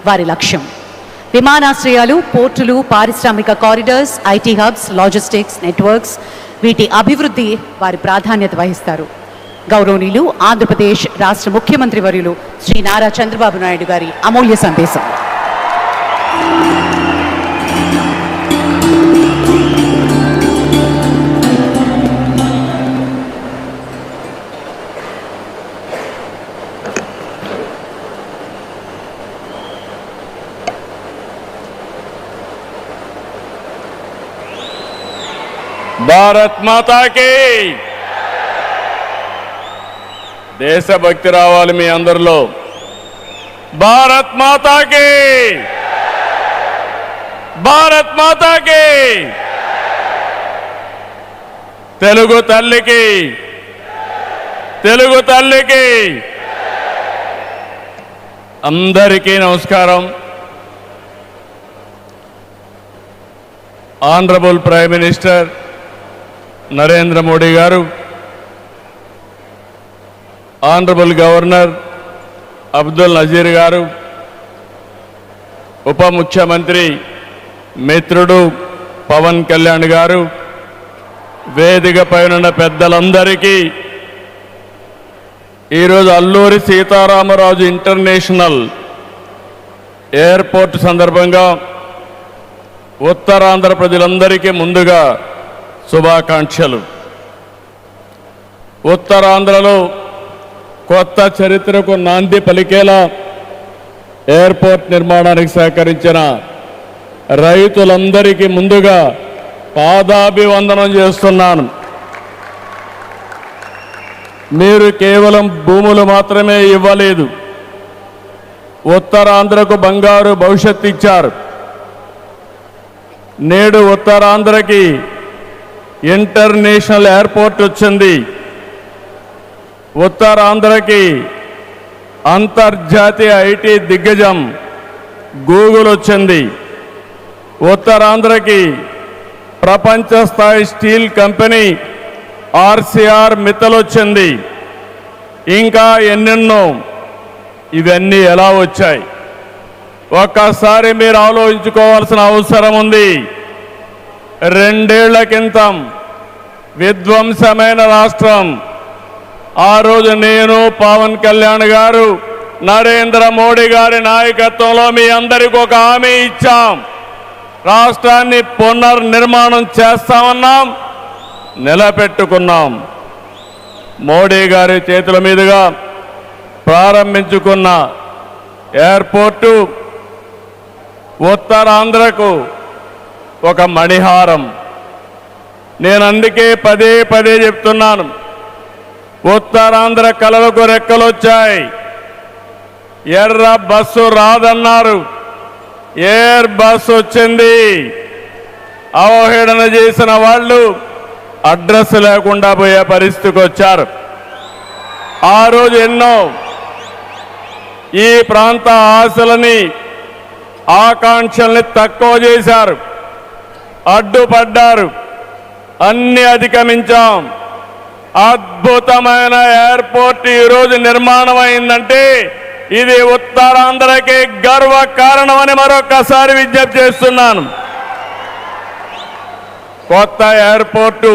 వారి లక్ష్యం. విమానాశ్రయాలు, పోర్టులు, పారిశ్రామిక corridors, IT hubs, logistics networks వీటి అభివృద్ధి వారి ప్రాధాన్యత వహిస్తారు. గౌరవనీయులు ఆంధ్రప్రదేశ్ రాష్ట్ర ముఖ్యమంత్రి వర్యులు శ్రీ నారా చంద్రబాబు నాయుడు గారి అమూల్య సందేశం. భారత్ మాతా కీ. దేశభక్తి రావాలి మీ అందరిలో. భారత్ మాతా కీ, భారత్ మాతా కీ. తెలుగు తల్లికి, తెలుగు తల్లికి. అందరికీ నమస్కారం. Honourable prime minister Narendra Modi గారు, ఆనరబుల్ గవర్నర్ అబ్దుల్ నజీర్ గారు, ఉప ముఖ్యమంత్రి మిత్రుడు పవన్ కళ్యాణ్ గారు, వేదికపై ఉన్న పెద్దలందరికీ ఈరోజు అల్లూరి సీతారామరాజు ఇంటర్నేషనల్ ఎయిర్పోర్ట్ సందర్భంగా ఉత్తరాంధ్ర ప్రజలందరికీ ముందుగా శుభాకాంక్షలు. ఉత్తరాంధ్రలో కొత్త చరిత్రకు నాంది పలికేలా ఎయిర్పోర్ట్ నిర్మాణానికి సహకరించిన రైతులందరికీ ముందుగా పాదాభివందనం చేస్తున్నాను. మీరు కేవలం భూములు మాత్రమే ఇవ్వలేదు, ఉత్తరాంధ్రకు బంగారు భవిష్యత్తు ఇచ్చారు. నేడు ఉత్తరాంధ్రకి ఇంటర్నేషనల్ ఎయిర్పోర్ట్ వచ్చింది. ఉత్తరాంధ్రకి అంతర్జాతీయ ఐటీ దిగ్గజం గూగుల్ వచ్చింది. ఉత్తరాంధ్రకి ప్రపంచ స్థాయి స్టీల్ కంపెనీ ఆర్సీఆర్ మిత్తల్ వచ్చింది. ఇంకా ఎన్నెన్నో. ఇవన్నీ ఎలా వచ్చాయి? ఒక్కసారి మీరు ఆలోచించుకోవాల్సిన అవసరం ఉంది. 2 ఏళ్ల క్రితం విధ్వంసమైన రాష్ట్రం. ఆ రోజు నేను, పవన్ కళ్యాణ్ గారు, నరేంద్ర మోడీ గారి నాయకత్వంలో మీ అందరికీ ఒక హామీ ఇచ్చాం. రాష్ట్రాన్ని పునర్నిర్మాణం చేస్తామన్నాం, నిలబెట్టుకున్నాం. మోడీ గారి చేతుల మీదుగా ప్రారంభించుకున్న ఎయిర్పోర్టు ఉత్తరాంధ్రకు ఒక మణిహారం. నేను అందుకే పదే పదే చెప్తున్నాను, ఉత్తరాంధ్ర కలలకు రెక్కలొచ్చాయి. ఎర్ర బస్సు రాదన్నారు, ఎయిర్ బస్సు వచ్చింది. అవహేళన చేసిన వాళ్ళు అడ్రస్ లేకుండా పోయే పరిస్థితికి వచ్చారు. ఆ రోజు ఎన్నో ఈ ప్రాంత ఆశలని, ఆకాంక్షల్ని తక్కువ చేశారు, అడ్డుపడ్డారు. అన్ని అధిగమించాం. అద్భుతమైన ఎయిర్పోర్ట్ ఈరోజు నిర్మాణం అయిందంటే ఇది ఉత్తరాంధ్రకి గర్వ కారణమని మరొకసారి విజ్ఞప్తి చేస్తున్నాను. కొత్త ఎయిర్పోర్టు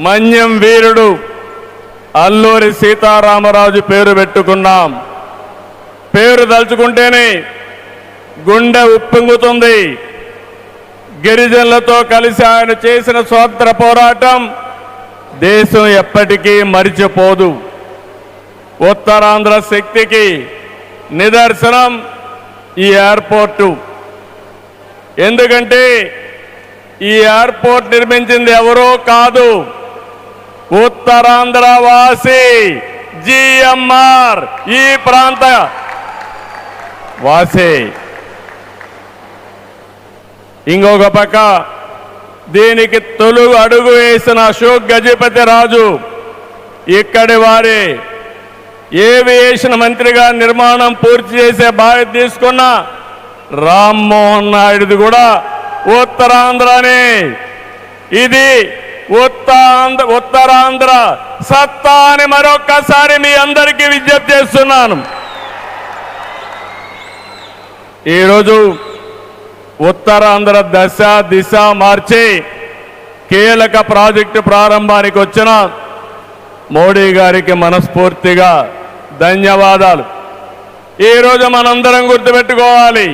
మన్యం వీరుడు అల్లూరి సీతారామరాజు పేరు పెట్టుకున్నాం. పేరు తలుచుకుంటేనే గుండె ఉప్పొంగుతుంది. గిరిజనులతో కలిసి ఆయన చేసిన స్వాతంత్ర పోరాటం దేశం ఎప్పటికీ మరిచిపోదు. ఉత్తరాంధ్ర శక్తికి నిదర్శనం ఈ ఎయిర్పోర్టు. ఎందుకంటే ఈ ఎయిర్పోర్ట్ నిర్మించింది ఎవరో కాదు, ఉత్తరాంధ్ర వాసి జిఎంఆర్, ఈ ప్రాంత వాసి. ఇంకొక పక్క దీనికి తొలి అడుగు వేసిన అశోక్ గజపతి రాజు ఇక్కడి వారే. ఏవియేషన్ మంత్రిగా నిర్మాణం పూర్తి చేసే బాధ్యత తీసుకున్న రామ్మోహన్ నాయుడుది కూడా ఉత్తరాంధ్రనే. ఇది ఉత్తరాంధ్ర సత్తా అని మరొక్కసారి మీ అందరికీ విజ్ఞప్తి చేస్తున్నాను. ఈరోజు ఉత్తరాంధ్ర దశ దిశ మార్చి కీలక ప్రాజెక్టు ప్రారంభానికి వచ్చిన మోడీ గారికి మనస్ఫూర్తిగా ధన్యవాదాలు. ఈరోజు మనందరం గుర్తుపెట్టుకోవాలి,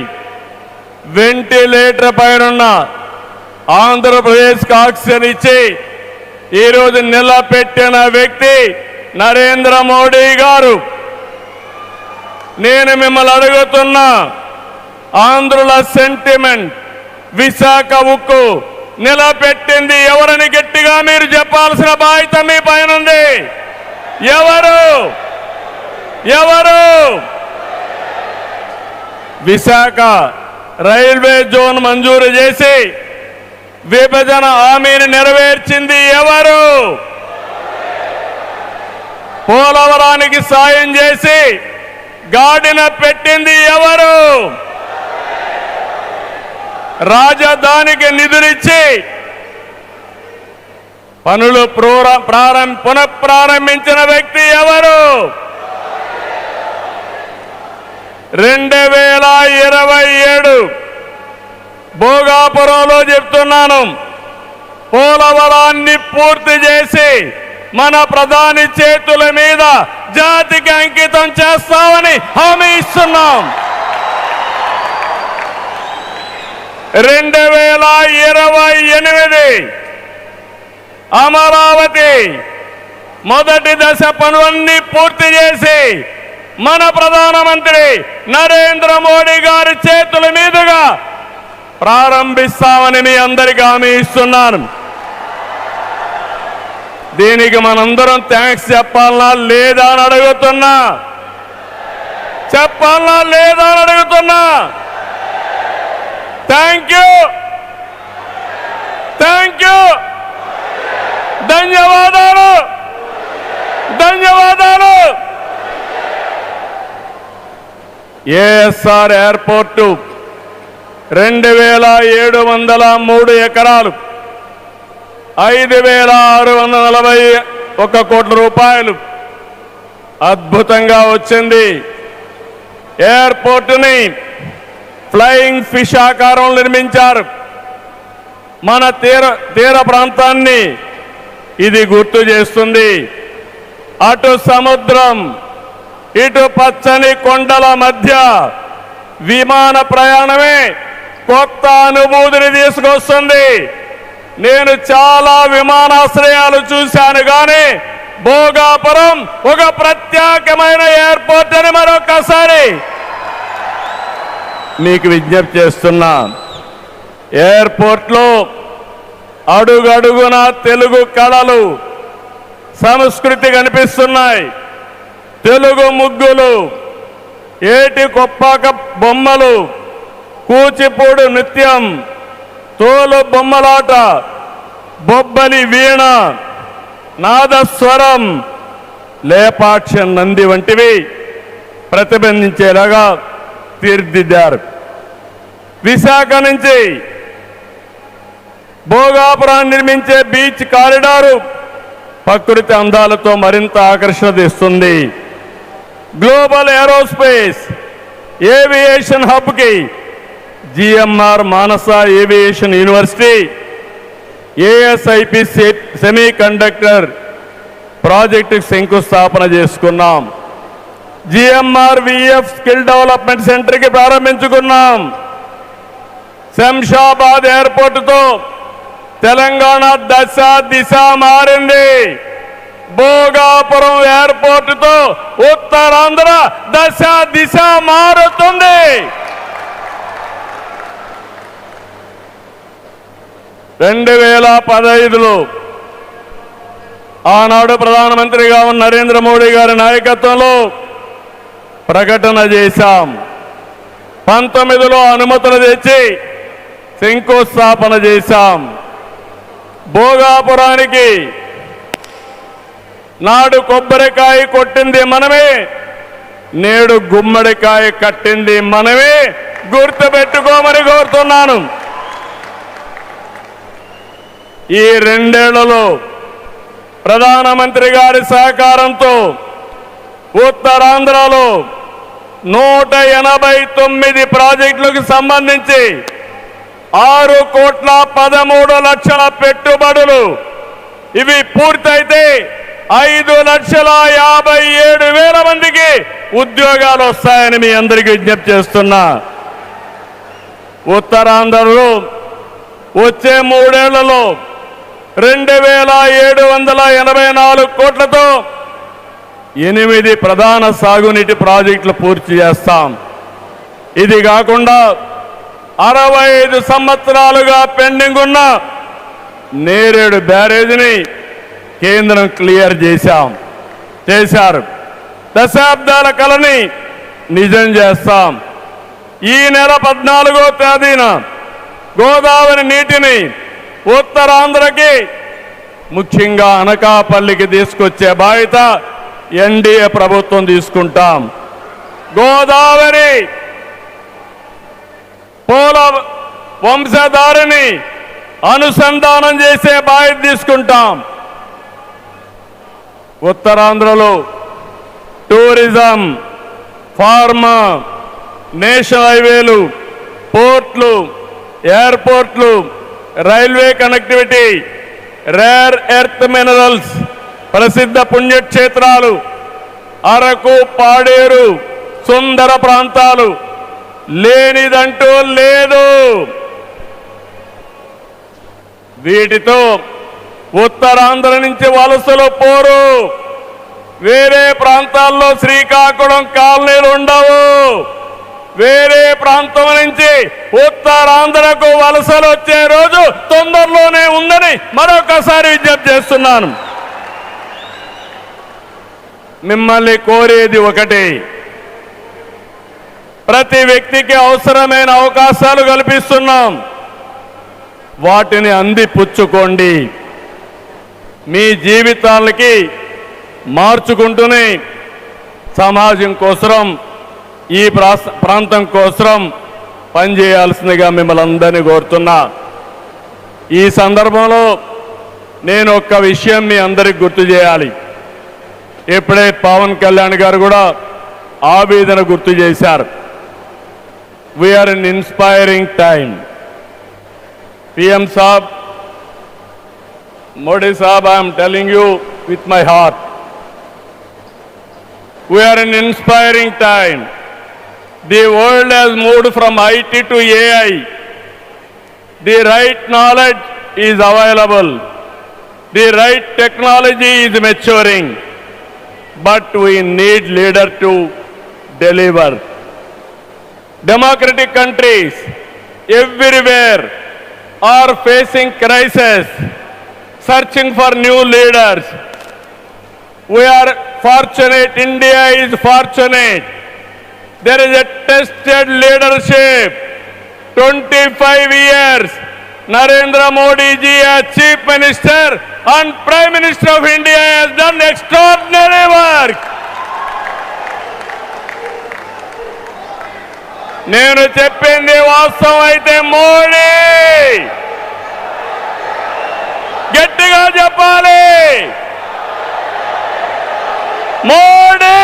వెంటిలేటర్ పైనున్న ఆంధ్రప్రదేశ్కి ఆక్సిజన్ ఇచ్చి ఈరోజు నిలబెట్టిన వ్యక్తి నరేంద్ర మోడీ గారు. నేను మిమ్మల్ని అడుగుతున్నా, ఆంధ్రుల సెంటిమెంట్ విశాఖ ఉక్కు నిలబెట్టింది ఎవరని గట్టిగా మీరు చెప్పాల్సిన బాధ్యత మీ పైన ఉంది. ఎవరు? విశాఖ రైల్వే జోన్ మంజూరు చేసి విభజన హామీని నెరవేర్చింది ఎవరు? పోలవరానికి సాయం చేసి గాడిన పెట్టింది ఎవరు? రాజధానికి నిధులిచ్చి పనులు పునఃప్రారంభించిన వ్యక్తి ఎవరు? 2027 భోగాపురంలో చెప్తున్నాను, పోలవరాన్ని పూర్తి చేసి మన ప్రధాని చేతుల మీద జాతికి అంకితం చేస్తామని హామీ ఇస్తున్నాం. 2028 అమరావతి మొదటి దశ పనులన్నీ పూర్తి చేసి మన ప్రధానమంత్రి నరేంద్ర మోడీ గారి చేతుల మీదుగా ప్రారంభిస్తామని మీ అందరికీ హామీ ఇస్తున్నాను. దీనికి మనందరం థ్యాంక్స్ చెప్పాలనా లేదా అని అడుగుతున్నా. చెప్పాలనా లేదా అని అడుగుతున్నా. థ్యాంక్ యూ, ధన్యవాదాలు. ఏఎస్ఆర్ ఎయిర్పోర్టు 2703 ఎకరాలు, 5641 కోట్ల రూపాయలు అద్భుతంగా వచ్చింది. ఎయిర్పోర్టుని ఫ్లయింగ్ ఫిష్ ఆకారం నిర్మించారు. మన తీర ప్రాంతాన్ని ఇది గుర్తు చేస్తుంది. అటు సముద్రం, ఇటు పచ్చని కొండల మధ్య విమాన ప్రయాణమే కొత్త అనుభూతిని తీసుకొస్తుంది. నేను చాలా విమానాశ్రయాలు చూశాను, కానీ భోగాపురం ఒక ప్రత్యేకమైన ఎయిర్పోర్ట్ అని మరొకసారి మీకు విజ్ఞప్తి చేస్తున్నా. ఎయిర్పోర్ట్లో అడుగడుగున తెలుగు కళలు, సంస్కృతి కనిపిస్తున్నాయి. తెలుగు ముగ్గులు, ఏటి కొప్పాక బొమ్మలు, కూచిపూడి నృత్యం, తోలు బొమ్మలాట, బొబ్బలి వీణ, నాదస్వరం, లేపాక్ష నంది వంటివి ప్రతిబింబించేలాగా తీర్చిదిద్దారు. విశాఖ నుంచి భోగాపురాన్ని నిర్మించే బీచ్ కారిడారు ప్రకృతి అందాలతో మరింత ఆకర్షణ తెస్తుంది. గ్లోబల్ ఏరోస్పేస్ ఏవియేషన్ హబ్కి GMR Mansas aviation university, ASIP semiconductor ప్రాజెక్టుకు శంకుస్థాపన చేసుకున్నాం. జిఎంఆర్ విఎఫ్ స్కిల్ డెవలప్మెంట్ సెంటర్కి ప్రారంభించుకున్నాం. శంషాబాద్ ఎయిర్పోర్టుతో తెలంగాణ దశ దిశ మారింది. భోగాపురం ఎయిర్పోర్టుతో ఉత్తరాంధ్ర దశ దిశ మారుతుంది. 2015లో ఆనాడు ప్రధానమంత్రిగా ఉన్న నరేంద్ర మోడీ గారి నాయకత్వంలో ప్రకటన చేశాం. 19లో అనుమతులు తెచ్చి శంకుస్థాపన చేశాం. భోగాపురానికి నాడు కొబ్బరికాయ కొట్టింది మనమే, నేడు గుమ్మడికాయ కట్టింది మనమే. గుర్తుపెట్టుకోమని కోరుతున్నాను. ఈ 2 ఏళ్లలో ప్రధానమంత్రి గారి సహకారంతో ఉత్తరాంధ్రలో 189 ప్రాజెక్టులకు సంబంధించి 6,13,00,000 పెట్టుబడులు. ఇవి పూర్తయితే 5,57,000 మందికి ఉద్యోగాలు వస్తాయని మీ అందరికీ విజ్ఞప్తి చేస్తున్నా. ఉత్తరాంధ్రలో వచ్చే 3 ఏళ్లలో 2,784 కోట్లతో 8 ప్రధాన సాగునీటి ప్రాజెక్టులు పూర్తి చేస్తాం. ఇది కాకుండా 65 సంవత్సరాలుగా పెండింగ్ ఉన్న నేరేడు బ్యారేజీని కేంద్రం క్లియర్ చేశారు. దశాబ్దాల కలని నిజం చేస్తాం. ఈ నెల 14వ తేదీన గోదావరి నీటిని ఉత్తరాంధ్రకి ముఖ్యంగా అనకాపల్లికి తీసుకొచ్చే బాధ్యత ఎన్డీఏ ప్రభుత్వం తీసుకుంటాం. గోదావరి పోల వంశధారిని అనుసంధానం చేసే బాధ్యత తీసుకుంటాం. ఉత్తరాంధ్రలో టూరిజం, ఫార్మా, నేషనల్ హైవేలు, పోర్ట్లు, ఎయిర్పోర్ట్లు, railway connectivity, rare earth minerals, ప్రసిద్ధ పుణ్యక్షేత్రాలు, అరకు, పాడేరు, సుందర ప్రాంతాలు లేనిదంటూ లేదు. వీటితో ఉత్తరాంధ్ర నుంచి వలసలు పోరు. వేరే ప్రాంతాల్లో శ్రీకాకుళం కాలనీలు ఉండవు. వేరే ప్రాంతం నుంచి ఉత్తరాంధ్రకు వలసలు వచ్చే రోజు తొందరలోనే ఉందని మరొకసారి విజ్ఞప్తి చేస్తున్నాను. మిమ్మల్ని కోరేది ఒకటి, ప్రతి వ్యక్తికి అవసరమైన అవకాశాలు కల్పిస్తున్నాం. వాటిని అందిపుచ్చుకోండి. మీ జీవితాలకి మార్చుకుంటూనే సమాజం కోసం, ఈ ప్రాంతం కోసం పనిచేయాల్సిందిగా మిమ్మల్ని అందరినీ కోరుతున్నా. ఈ సందర్భంలో నేను ఒక్క విషయం మీ అందరికి గుర్తు చేయాలి. ఇప్పుడే పవన్ కళ్యాణ్ గారు కూడా ఆవేదన గుర్తు చేశారు. We're in inspiring time. PM Saab, Modi Saab, I am telling you with my heart. We are in inspiring time. The world has moved from IT to AI. The right knowledge is available. The right technology is maturing. But we need leaders to deliver. Democratic countries everywhere are facing crisis, searching for new leaders. We are fortunate, India is fortunate. There is a tested leadership. 25 years, Narendra Modi ji as Chief Minister and Prime Minister of India has done extraordinary work. నేను చెప్పింది వాస్తవం అయితే మోడీ గట్టిగా చెప్పాలి. Modi,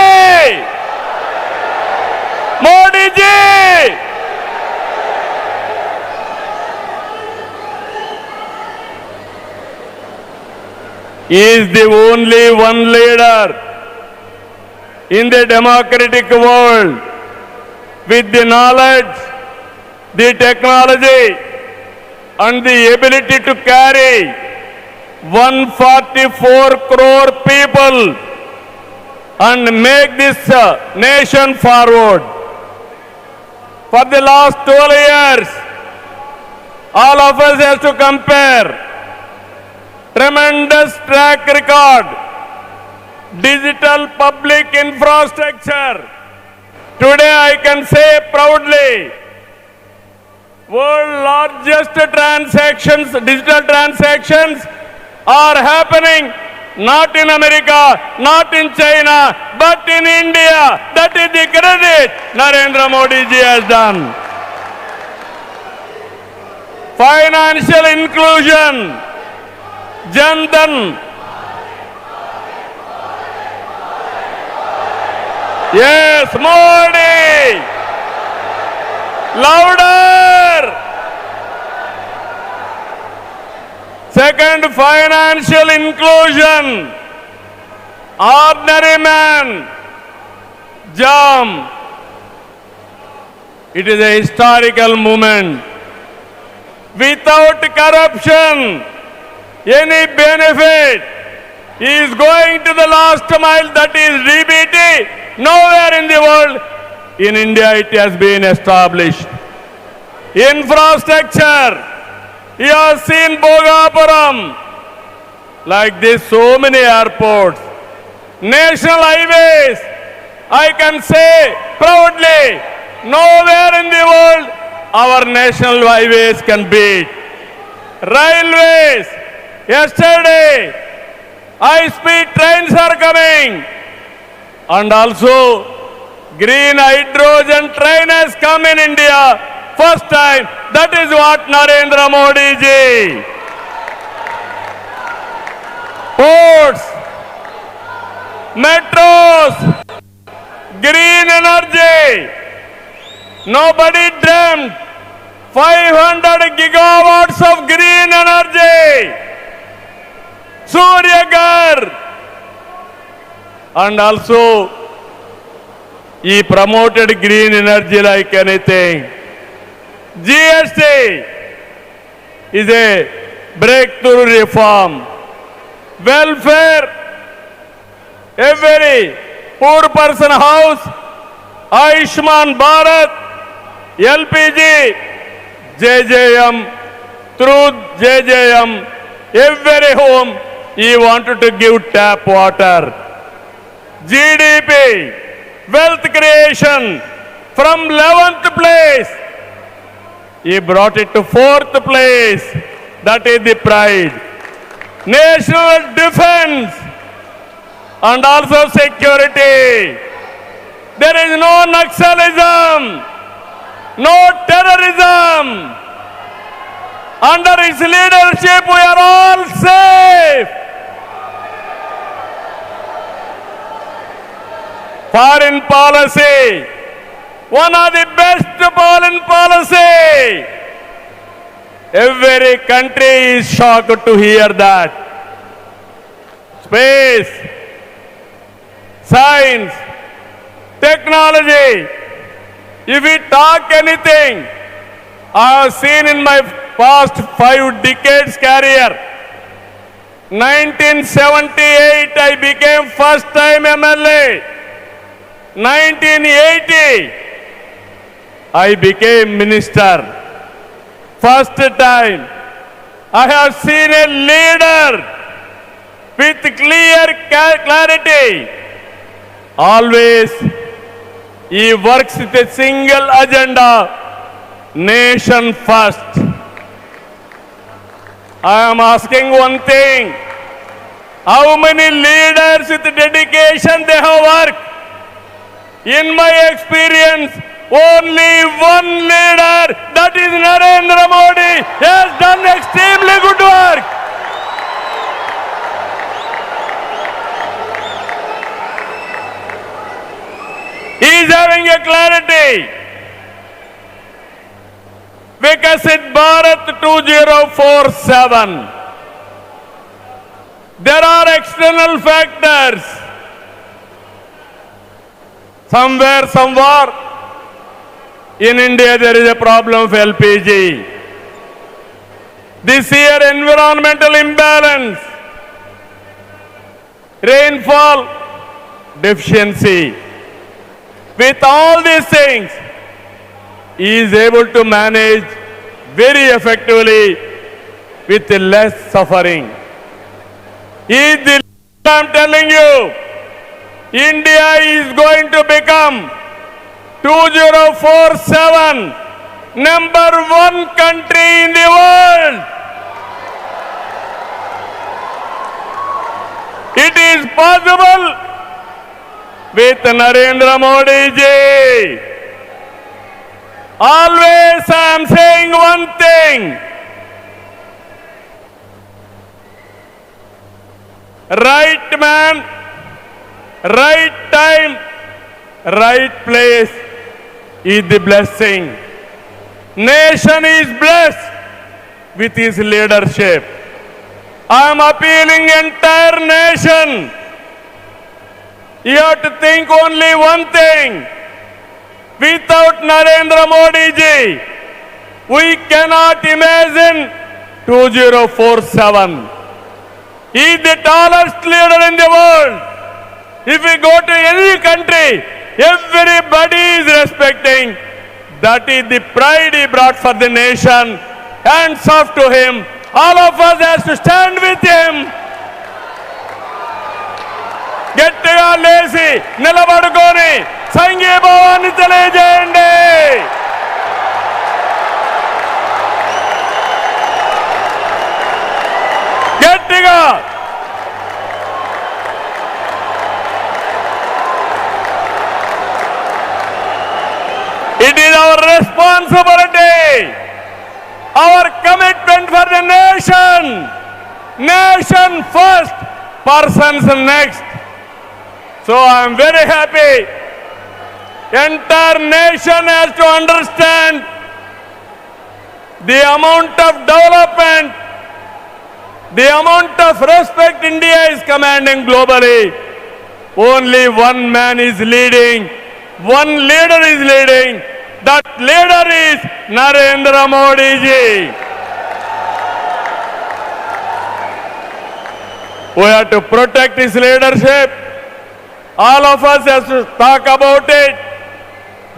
Modiji. He is the only one leader in the democratic world with the knowledge, the technology and the ability to carry 144 crore people and make this nation forward. For the last 12 years, all of us have to compare tremendous track record, digital public infrastructure. Today I can say proudly, world largest transactions, digital transactions are happening not in America, not in China, but in India. That is the credit Narendra Modi ji has done. Financial inclusion, Jan Dhan, Yes, Modi! Louder! Second, financial inclusion. Ordinary man, jam. It is a historical moment. Without corruption, any benefit is going to the last mile, that is DBT. Nowhere in the world, in India it has been established. Infrastructure, you have seen Bhogapuram, like this so many airports. National highways, I can say proudly, nowhere in the world our national highways can beat. Railways, yesterday high-speed trains are coming, and also green hydrogen train has come in India. First time, that is what Narendra Modi ji. Ports, metros, green energy. Nobody dreamt 500 gigawatts of green energy. Surya Ghar. And also, he promoted green energy like anything. GST is a breakthrough reform. Welfare, every poor person house, Ayushman Bharat, LPG, JJM, through JJM, every home he wanted to give tap water. GDP, wealth creation, from 11th place, he brought it to 4th place. That is the pride. National defense and also security. There is no Naxalism, no terrorism. Under his leadership, we are all safe. Foreign policy, one of the best foreign policy. Every country is shocked to hear that. Space, science, technology. If we talk anything, I have seen in my past 5 decades career. 1978, I became first time MLA. 1980, I became minister. First time, I have seen a leader with clear clarity. Always, he works with a single agenda, nation first. I am asking one thing, how many leaders with dedication they have worked? In my experience, only one leader, that is Narendra Modi, has done extremely good work. He is having a clarity. Vikasit Bharat 2047. There are external factors. Somewhere, in India there is a problem of LPG. This year environmental imbalance, rainfall deficiency. With all these things, he is able to manage very effectively with less suffering. He is the leader, I am telling you. India is going to become 2047 #1 country in the world. It is possible with Narendra Modi ji. Always I am saying one thing. Right man, right time, right place is the blessing. Nation is blessed with his leadership. I am appealing entire nation. You have to think only one thing. Without Narendra Modi ji, we cannot imagine 2047. He is the tallest leader in the world. If we go to any country, everybody is respecting. That is the pride he brought for the nation. Hands off to him. All of us has to stand with him. గట్టిగా లేచి నిలబడుకొని సంఘీభావాన్ని తెలియజేయండి. గట్టిగా It is our responsibility, our commitment for the nation. Nation first, persons next. So I am very happy. Entire nation has to understand the amount of development, the amount of respect India is commanding globally. Only one man is leading, one leader is leading. That leader is Narendra Modi ji. We have to protect his leadership. All of us have to talk about it.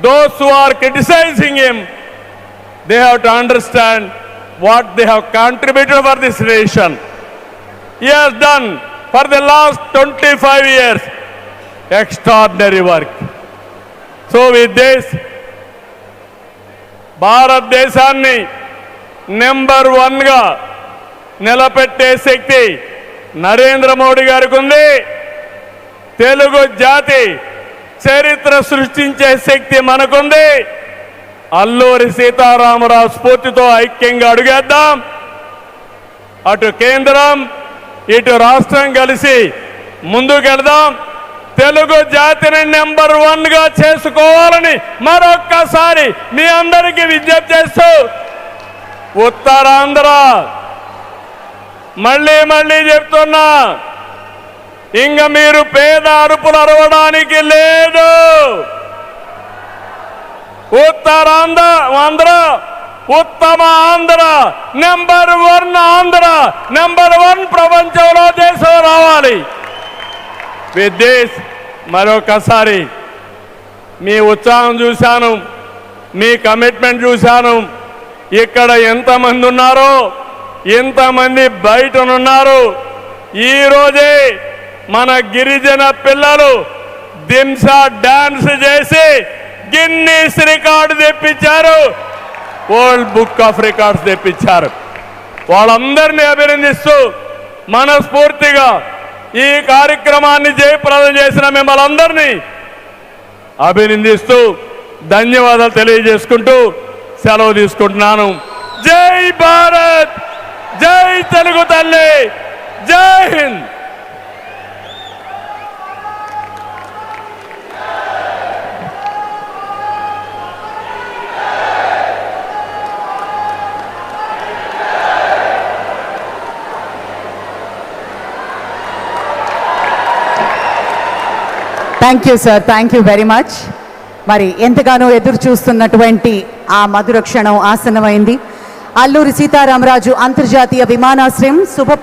Those who are criticizing him, they have to understand what they have contributed for this nation. He has done for the last 25 years extraordinary work. So with this, భారతదేశాన్ని number 1గా నిలబెట్టే శక్తి నరేంద్ర మోడీ గారికి ఉంది. తెలుగు జాతి చరిత్ర సృష్టించే శక్తి మనకుంది. అల్లూరి సీతారామరాజు స్ఫూర్తితో ఐక్యంగా అడుగేద్దాం. అటు కేంద్రం ఇటు రాష్ట్రం కలిసి ముందుకెళ్దాం. తెలుగు జాతిని నెంబర్ 1గా చేసుకోవాలని మరొక్కసారి మీ అందరికీ విజ్ఞప్తి చేస్తూ, ఉత్తరాంధ్ర మళ్ళీ చెప్తున్నా, ఇంక మీరు పేద అరుపులు అరవడానికి లేదు. ఉత్తరాంధ్ర ఉత్తమ ఆంధ్ర, నెంబర్ 1 ఆంధ్ర, నెంబర్ 1 ప్రపంచంలో దేశం రావాలి. విత్ దిస్ మరొకసారి మీ ఉత్సాహం చూశాను, మీ కమిట్మెంట్ చూశాను. ఇక్కడ ఎంతమంది ఉన్నారో ఎంతమంది బయటనున్నారు. ఈరోజే మన గిరిజన పిల్లలు దింసా డాన్స్ చేసి గిన్నీస్ రికార్డు తెప్పించారు, వరల్డ్ బుక్ ఆఫ్ రికార్డ్స్ తెప్పించారు. వాళ్ళందరినీ అభినందిస్తూ మనస్ఫూర్తిగా ఈ కార్యక్రమాన్ని జయప్రదం చేసిన మిమ్మల్ని అందరినీ అభినందిస్తూ ధన్యవాదాలు తెలియజేసుకుంటూ సెలవు తీసుకుంటున్నాను. జై భారత్, జై తెలుగు తల్లి, జై Hind. Thank you sir, thank you very much. మరి ఎంతగానో ఎదురు చూస్తున్నటువంటి ఆ మధుర క్షణం ఆసన్నమైంది. అల్లూరి సీతారామరాజు అంతర్జాతీయ విమానాశ్రయం శుభ